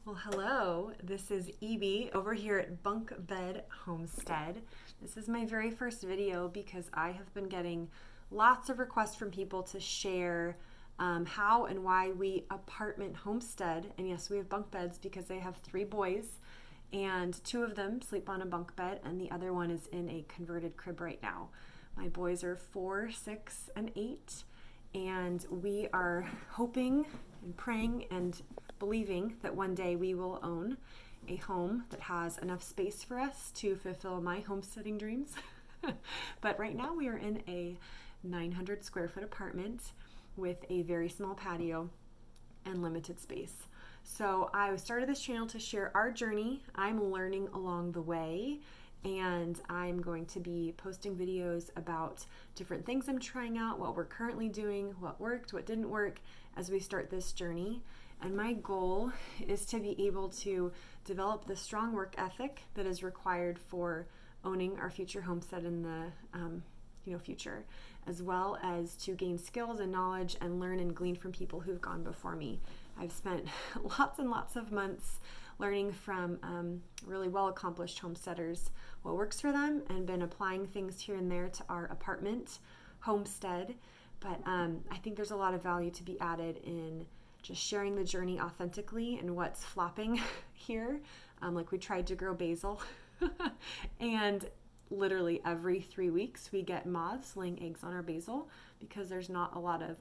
Well, hello, this is Evie over here at Bunk Bed Homestead. This is my very first video because I have been getting lots of requests from people to share how and why we apartment homestead. And yes, we have bunk beds because I have 3 boys and 2 of them sleep on a bunk bed and the other one is in a converted crib right now. My boys are 4, 6, and 8. And we are hoping and praying and believing that one day we will own a home that has enough space for us to fulfill my homesteading dreams. But right now we are in a 900 square foot apartment with a very small patio and limited space. So I started this channel to share our journey. I'm learning along the way, and I'm going to be posting videos about different things I'm trying out, what we're currently doing, what worked, what didn't work as we start this journey. And my goal is to be able to develop the strong work ethic that is required for owning our future homestead in the future, as well as to gain skills and knowledge and learn and glean from people who've gone before me. I've spent lots and lots of months learning from really well-accomplished homesteaders what works for them and been applying things here and there to our apartment homestead. But I think there's a lot of value to be added in just sharing the journey authentically and what's flopping here. Like we tried to grow basil and literally every 3 weeks we get moths laying eggs on our basil because there's not a lot of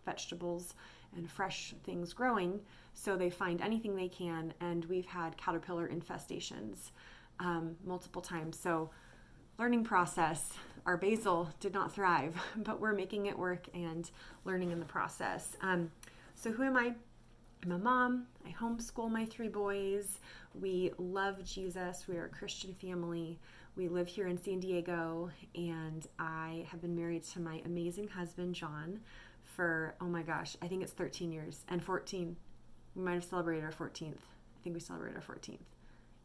vegetables and fresh things growing, so they find anything they can, and we've had caterpillar infestations multiple times. So learning process, our basil did not thrive, but we're making it work and learning in the process. So who am I? I'm a mom. I homeschool my 3 boys. We love Jesus. We are a Christian family. We live here in San Diego, and I have been married to my amazing husband, John, for, oh my gosh, I think it's 13 years and 14. We might have celebrated our 14th. I think we celebrated our 14th.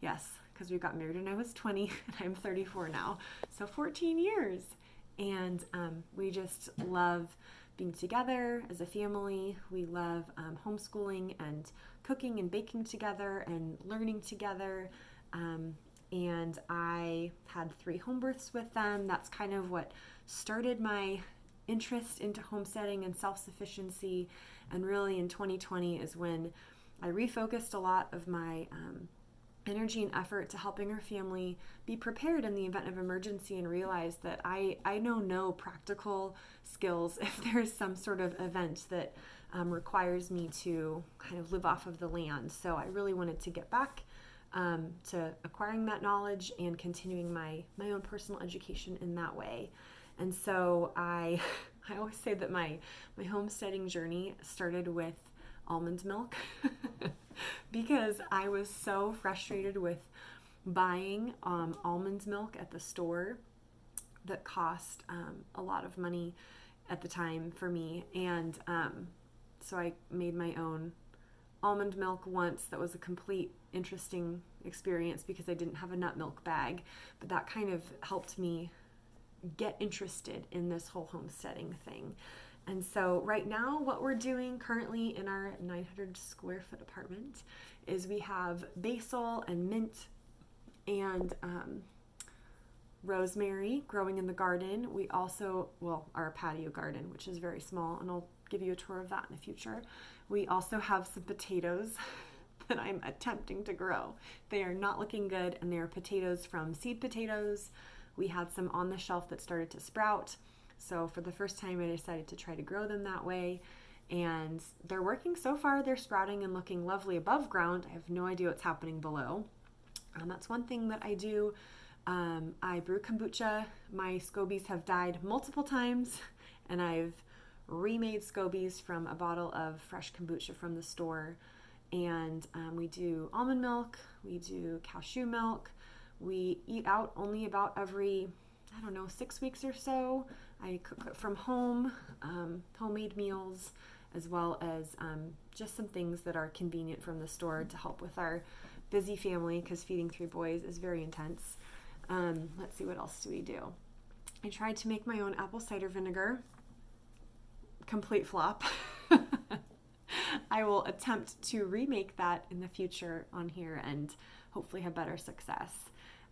Yes, because we got married when I was 20 and I'm 34 now. So 14 years. And we just love being together as a family. We love homeschooling and cooking and baking together and learning together. And I had 3 home births with them. That's kind of what started my interest into homesteading and self-sufficiency. And really in 2020 is when I refocused a lot of my energy and effort to helping our family be prepared in the event of emergency, and realized that I know no practical skills if there's some sort of event that requires me to kind of live off of the land. So I really wanted to get back to acquiring that knowledge and continuing my own personal education in that way. And so I always say that my homesteading journey started with almond milk because I was so frustrated with buying almond milk at the store that cost a lot of money at the time for me. And so I made my own almond milk once. That was a complete interesting experience because I didn't have a nut milk bag, but that kind of helped me get interested in this whole homesteading thing. And so right now what we're doing currently in our 900 square foot apartment is we have basil and mint and rosemary growing in the garden. We also, our patio garden, which is very small, and I'll give you a tour of that in the future. We also have some potatoes that I'm attempting to grow. They are not looking good, and they are potatoes from seed potatoes. We had some on the shelf that started to sprout. So for the first time, I decided to try to grow them that way. And they're working so far. They're sprouting and looking lovely above ground. I have no idea what's happening below. That's one thing that I do. I brew kombucha. My scobies have died multiple times, and I've remade scobies from a bottle of fresh kombucha from the store. And we do almond milk. We do cashew milk. We eat out only about every, 6 weeks or so. I cook from home, homemade meals, as well as just some things that are convenient from the store to help with our busy family, because feeding 3 boys is very intense. Let's see, what else do we do? I tried to make my own apple cider vinegar. Complete flop. I will attempt to remake that in the future on here and hopefully have better success.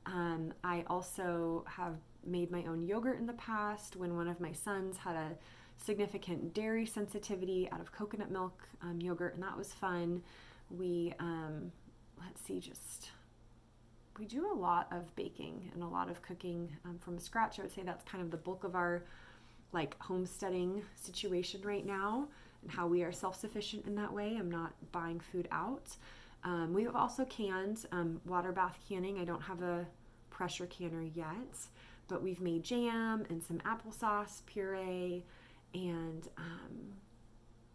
I also have made my own yogurt in the past when one of my sons had a significant dairy sensitivity out of coconut milk yogurt, and that was fun. We, we do a lot of baking and a lot of cooking from scratch. I would say that's kind of the bulk of our like homesteading situation right now, and how we are self-sufficient in that way. I'm not buying food out. We have also canned water bath canning. I don't have a pressure canner yet, but we've made jam and some applesauce puree, and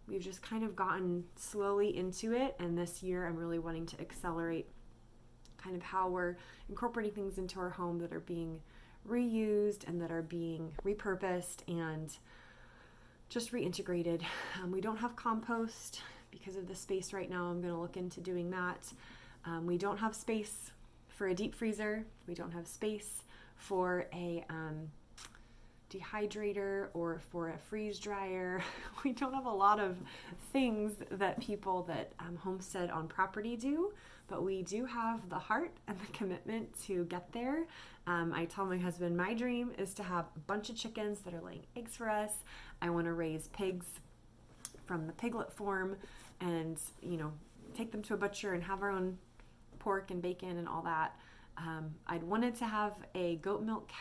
we've just kind of gotten slowly into it. And this year I'm really wanting to accelerate kind of how we're incorporating things into our home that are being reused and that are being repurposed and just reintegrated. We don't have compost because of the space right now. I'm going to look into doing that. We don't have space for a deep freezer. We don't have space for a dehydrator or for a freeze dryer. We don't have a lot of things that people that homestead on property do, but we do have the heart and the commitment to get there. I tell my husband my dream is to have a bunch of chickens that are laying eggs for us. I want to raise pigs from the piglet form and, take them to a butcher and have our own pork and bacon and all that. I'd wanted to have a goat milk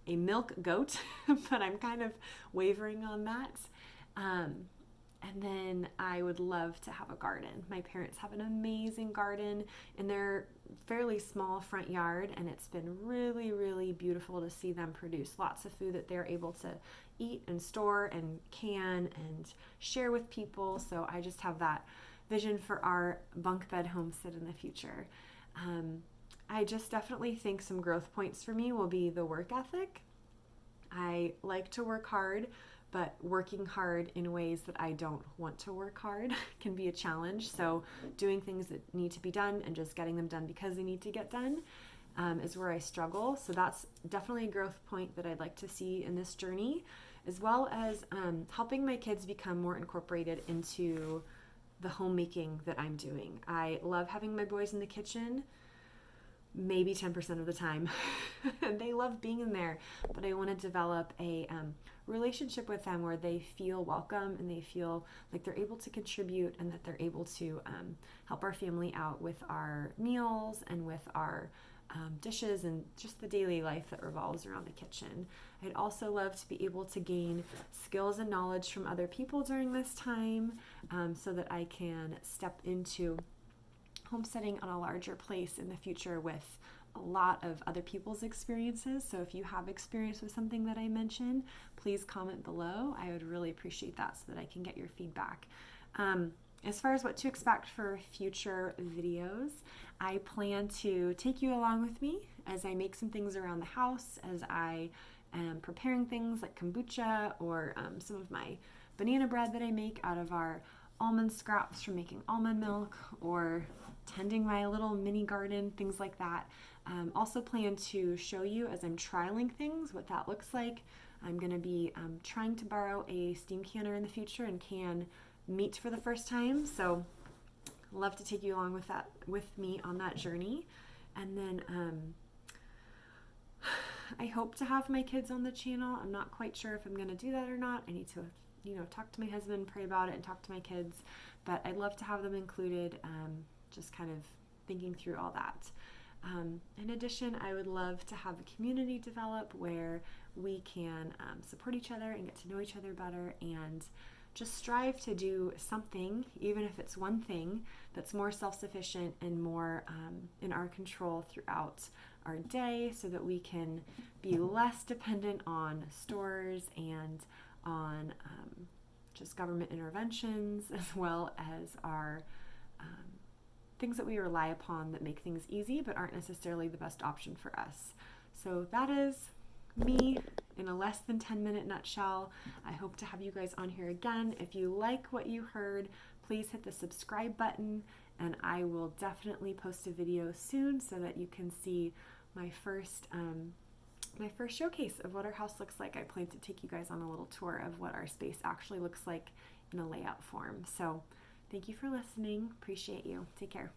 a milk goat, but I'm kind of wavering on that. And then I would love to have a garden. My parents have an amazing garden in their fairly small front yard, and it's been really, really beautiful to see them produce lots of food that they're able to eat and store and can and share with people. So I just have that vision for our bunk bed homestead in the future. I just definitely think some growth points for me will be the work ethic. I like to work hard, but working hard in ways that I don't want to work hard can be a challenge. So doing things that need to be done and just getting them done because they need to get done is where I struggle. So that's definitely a growth point that I'd like to see in this journey, as well as helping my kids become more incorporated into the homemaking that I'm doing. I love having my boys in the kitchen, maybe 10% of the time. They love being in there, but I want to develop a relationship with them where they feel welcome and they feel like they're able to contribute and that they're able to help our family out with our meals and with our dishes and just the daily life that revolves around the kitchen. I'd also love to be able to gain skills and knowledge from other people during this time so that I can step into homesteading on a larger place in the future with a lot of other people's experiences. So if you have experience with something that I mentioned, please comment below. I would really appreciate that so that I can get your feedback. As far as what to expect for future videos, I plan to take you along with me as I make some things around the house, as I am preparing things like kombucha or some of my banana bread that I make out of our almond scraps from making almond milk, or tending my little mini garden, things like that. Also plan to show you as I'm trialing things what that looks like. I'm going to be trying to borrow a steam canner in the future and can meat for the first time. So love to take you along with me on that journey. And then I hope to have my kids on the channel. I'm not quite sure if I'm going to do that or not. I need to talk to my husband, pray about it, and talk to my kids, but I'd love to have them included, just kind of thinking through all that. In addition, I would love to have a community develop where we can support each other and get to know each other better, and just strive to do something, even if it's one thing, that's more self-sufficient and more in our control throughout our day, so that we can be less dependent on stores and on just government interventions, as well as our things that we rely upon that make things easy but aren't necessarily the best option for us. So that is me in a less than 10-minute nutshell. I hope to have you guys on here again. If you like what you heard, please hit the subscribe button, and I will definitely post a video soon so that you can see my first showcase of what our house looks like. I plan to take you guys on a little tour of what our space actually looks like in a layout form. So thank you for listening. Appreciate you. Take care.